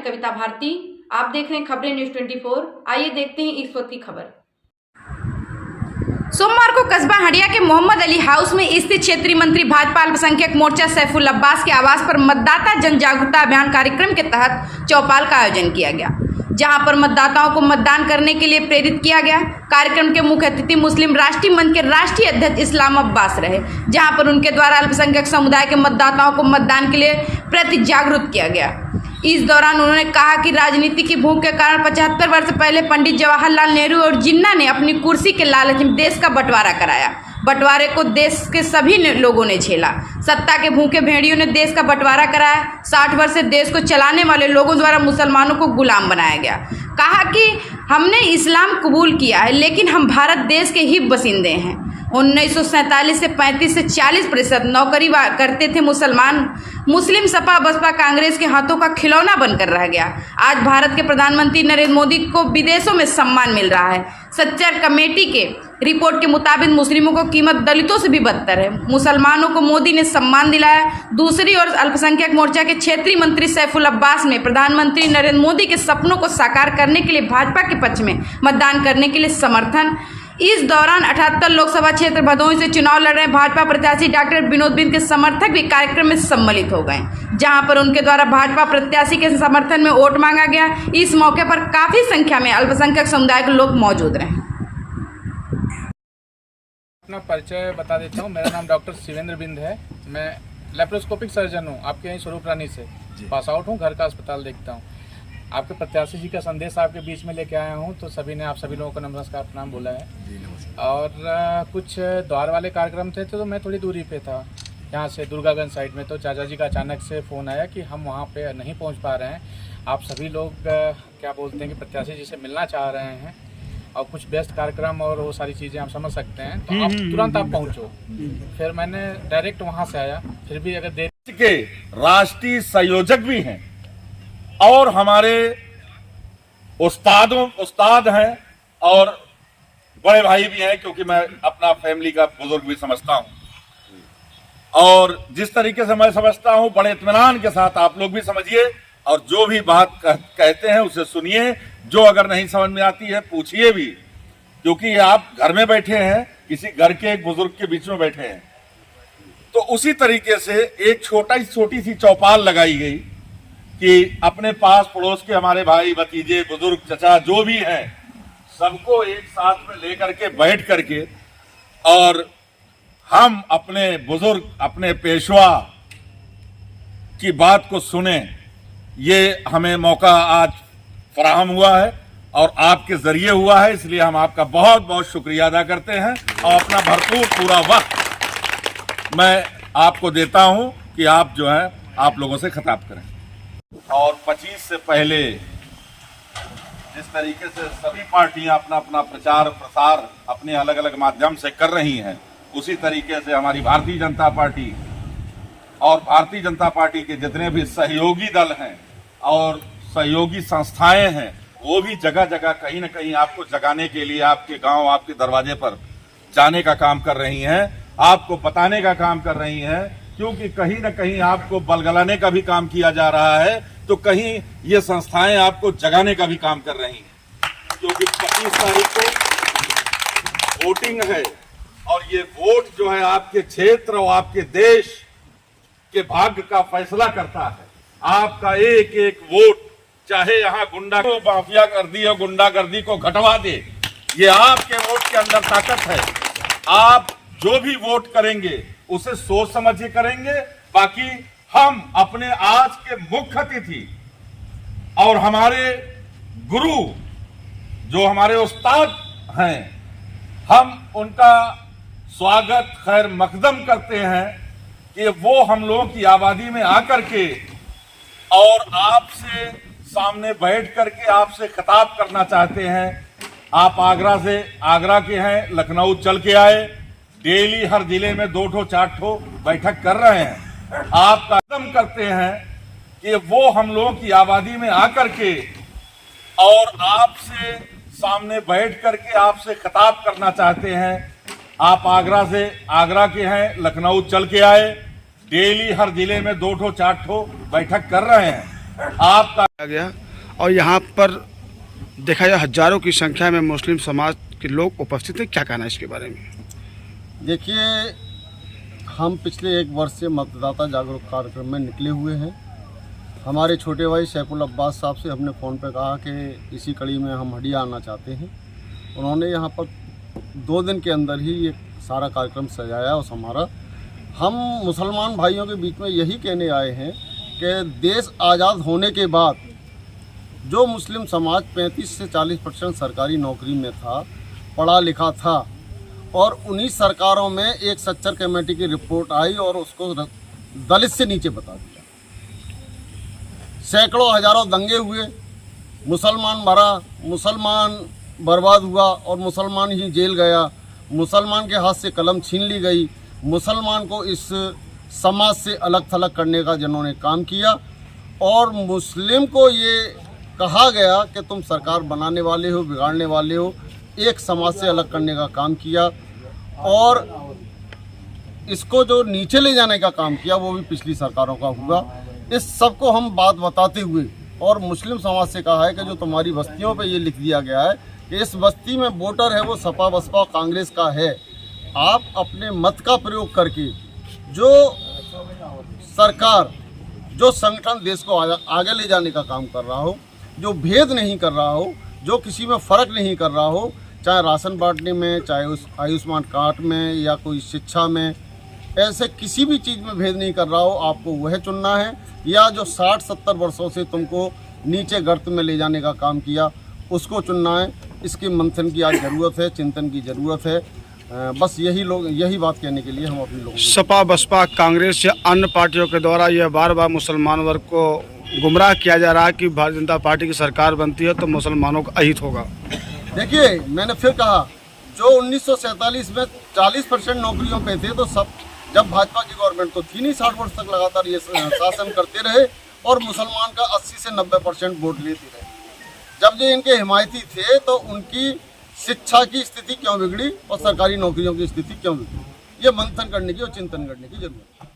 कविता भारती। आप देख रहे हैं खबरें न्यूज 24। आइए देखते हैं इस वक्त की खबर। सोमवार को कस्बा हंडिया के मोहम्मद अली हाउस में स्थित क्षेत्रीय मंत्री भाजपा अल्पसंख्यक मोर्चा सैफुल अब्बास के आवास पर मतदाता जन जागरूकता अभियान कार्यक्रम के तहत चौपाल का आयोजन किया गया, जहां पर मतदाताओं को मतदान करने के लिए प्रेरित किया गया। कार्यक्रम के मुख्य अतिथि मुस्लिम राष्ट्रीय मंच के राष्ट्रीय अध्यक्ष इस्लाम अब्बास रहे, जहां पर उनके द्वारा अल्पसंख्यक समुदाय के मतदाताओं को मतदान के लिए प्रति जागरूक किया गया। इस दौरान उन्होंने कहा कि राजनीति की भूख के कारण 75 वर्ष पहले पंडित जवाहरलाल नेहरू और जिन्ना ने अपनी कुर्सी के लालच में देश का बंटवारा कराया। बंटवारे को देश के सभी लोगों ने झेला। सत्ता के भूखे भेड़ियों ने देश का बंटवारा कराया। 60 वर्ष से देश को चलाने वाले लोगों द्वारा मुसलमानों को गुलाम बनाया गया। कहा कि हमने इस्लाम कबूल किया है, लेकिन हम भारत देश के ही बसिंदे हैं। 1947 से 35 से 40% नौकरी करते थे मुस्लिम सपा बसपा कांग्रेस के हाथों का खिलौना बनकर रह गया। आज भारत के प्रधानमंत्री नरेंद्र मोदी को विदेशों में सम्मान मिल रहा है। सच्चर कमेटी के रिपोर्ट के मुताबिक मुस्लिमों को कीमत दलितों से भी बदतर है। मुसलमानों को मोदी ने सम्मान दिलाया। दूसरी ओर अल्पसंख्यक मोर्चा के क्षेत्रीय मंत्री सैफुल अब्बास ने प्रधानमंत्री नरेंद्र मोदी के सपनों को साकार करने के लिए भाजपा के पक्ष में मतदान करने के लिए समर्थन। इस दौरान 78 लोकसभा क्षेत्र भदोही से चुनाव लड़ रहे भाजपा प्रत्याशी डॉक्टर विनोद बिंद के समर्थक भी कार्यक्रम में सम्मिलित हो गए, जहां पर उनके द्वारा भाजपा प्रत्याशी के समर्थन में वोट मांगा गया। इस मौके पर काफी संख्या में अल्पसंख्यक समुदाय के लोग मौजूद रहे। अपना परिचय बता देता हूँ। मेरा नाम डॉक्टर शिवेंद्र बिंद है। मैं लेप्रोस्कोपिक सर्जन हूँ। आपके यहीं स्वरूप रानी से पास आउट हूँ। घर का अस्पताल देखता हूँ। आपके प्रत्याशी जी का संदेश आपके बीच में लेके आया हूँ, तो सभी ने आप सभी लोगों को नमस्कार प्रणाम बोला है। और कुछ द्वार वाले कार्यक्रम थे तो मैं थोड़ी दूरी पे था यहाँ से दुर्गागंज साइड में, तो चाचा जी का अचानक से फ़ोन आया कि हम वहाँ पे नहीं पहुँच पा रहे हैं। आप सभी लोग क्या बोलते हैं कि प्रत्याशी जी से मिलना चाह रहे हैं और कुछ बेस्ट कार्यक्रम और वो सारी चीज़ें आप समझ सकते हैं, तो आप तुरंत आप पहुँचो। फिर मैंने डायरेक्ट वहाँ से आया। फिर भी अगर देश के राष्ट्रीय संयोजक भी हैं और हमारे उस्ताद हैं और बड़े भाई भी हैं, क्योंकि मैं अपना फैमिली का बुजुर्ग भी समझता हूं। और जिस तरीके से मैं समझता हूं, बड़े इत्मीनान के साथ आप लोग भी समझिए और जो भी बात कहते हैं उसे सुनिए। जो अगर नहीं समझ में आती है पूछिए भी, क्योंकि आप घर में बैठे हैं, किसी घर के एक बुजुर्ग के बीच में बैठे हैं। तो उसी तरीके से एक छोटी सी चौपाल लगाई गई कि अपने पास पड़ोस के हमारे भाई भतीजे बुजुर्ग चचा जो भी हैं, सबको एक साथ में लेकर के बैठ करके और हम अपने बुजुर्ग अपने पेशवा की बात को सुने। ये हमें मौका आज फराहम हुआ है और आपके जरिए हुआ है, इसलिए हम आपका बहुत बहुत शुक्रिया अदा करते हैं और अपना भरपूर पूरा वक्त मैं आपको देता हूं कि आप जो है आप लोगों से खिताब करें। और 25 से पहले जिस तरीके से सभी पार्टियां अपना अपना प्रचार प्रसार अपने अलग अलग माध्यम से कर रही हैं, उसी तरीके से हमारी भारतीय जनता पार्टी और भारतीय जनता पार्टी के जितने भी सहयोगी दल हैं और सहयोगी संस्थाएं हैं, वो भी जगह जगह कहीं न कहीं आपको जगाने के लिए आपके गांव आपके दरवाजे पर जाने का काम कर रही हैं, आपको बताने का काम कर रही हैं। क्योंकि कहीं न कहीं आपको बलगलाने का भी काम किया जा रहा है, तो कहीं ये संस्थाएं आपको जगाने का भी काम कर रही हैं। क्योंकि 25 तारीख को वोटिंग है और ये वोट जो है आपके क्षेत्र और आपके देश के भाग्य का फैसला करता है। आपका एक एक वोट, चाहे यहाँ गुंडा को माफिया गर्दी और गुंडागर्दी को घटवा दे, ये आपके वोट के अंदर ताकत है। आप जो भी वोट करेंगे उसे सोच समझ के करेंगे। बाकी हम अपने आज के मुख्य अतिथि और हमारे गुरु जो हमारे उस्ताद हैं, हम उनका स्वागत खैर मकदम करते हैं कि वो हम लोगों की आबादी में आकर के और आपसे सामने बैठ करके आपसे खिताब करना चाहते हैं। आप आगरा के हैं, लखनऊ चल के आए, डेली हर जिले में 2 4 बैठक कर रहे हैं। आप कदम करते हैं कि वो हम लोगों की आबादी में आकर के और आपसे सामने बैठ करके आपसे खिताब करना चाहते हैं। आप आगरा के हैं, लखनऊ चल के आए, डेली हर जिले में 2 4 बैठक कर रहे हैं। आपका किया गया और यहाँ पर देखा जाए हजारों की संख्या में मुस्लिम समाज के लोग उपस्थित हैं। क्या कहना है इसके बारे में? देखिए, हम पिछले 1 वर्ष से मतदाता जागरूक कार्यक्रम में निकले हुए हैं। हमारे छोटे भाई सैफुल अब्बास साहब से हमने फ़ोन पे कहा कि इसी कड़ी में हम हडिया आना चाहते हैं। उन्होंने यहाँ पर 2 दिन के अंदर ही ये सारा कार्यक्रम सजाया और संवारा। हम मुसलमान भाइयों के बीच में यही कहने आए हैं कि देश आज़ाद होने के बाद जो मुस्लिम समाज 35 से 40% सरकारी नौकरी में था, पढ़ा लिखा था, और उन्हीं सरकारों में एक सच्चर कमेटी की रिपोर्ट आई और उसको दलित से नीचे बता दिया। सैकड़ों हजारों दंगे हुए, मुसलमान मरा, मुसलमान बर्बाद हुआ और मुसलमान ही जेल गया, मुसलमान के हाथ से कलम छीन ली गई, मुसलमान को इस समाज से अलग थलग करने का जिन्होंने काम किया, और मुस्लिम को ये कहा गया कि तुम सरकार बनाने वाले हो, बिगाड़ने वाले हो, एक समाज से अलग करने का काम किया, और इसको जो नीचे ले जाने का काम किया वो भी पिछली सरकारों का हुआ। इस सब को हम बात बताते हुए और मुस्लिम समाज से कहा है कि जो तुम्हारी बस्तियों पे ये लिख दिया गया है कि इस बस्ती में वोटर है वो सपा बसपा कांग्रेस का है, आप अपने मत का प्रयोग करके जो सरकार, जो संगठन देश को आगे ले जाने का काम कर रहा हो, जो भेद नहीं कर रहा हो, जो किसी में फ़र्क नहीं कर रहा हो, चाहे राशन बांटने में, चाहे उस आयुष्मान कार्ड में या कोई शिक्षा में, ऐसे किसी भी चीज़ में भेद नहीं कर रहा हो, आपको वह चुनना है। या जो 60-70 वर्षों से तुमको नीचे गर्त में ले जाने का काम किया उसको चुनना है। इसके मंथन की आज ज़रूरत है, चिंतन की ज़रूरत है। बस यही बात कहने के लिए हम अपने लोगों को सपा बसपा कांग्रेस या अन्य पार्टियों के द्वारा यह बार बार मुसलमान वर्ग को गुमराह किया जा रहा है कि भारतीय जनता पार्टी की सरकार बनती है तो मुसलमानों का अहित होगा। देखिए, मैंने फिर कहा, जो 1947 में 40% नौकरियों पे थे, तो सब जब भाजपा की गवर्नमेंट तो थी नहीं, 60 वर्ष तक लगातार ये शासन करते रहे और मुसलमान का 80 से 90% वोट लेते रहे। जब ये इनके हिमायती थे तो उनकी शिक्षा की स्थिति क्यों बिगड़ी और सरकारी नौकरियों की स्थिति क्यों बिगड़ी, ये मंथन करने की और चिंतन करने की जरूरत है।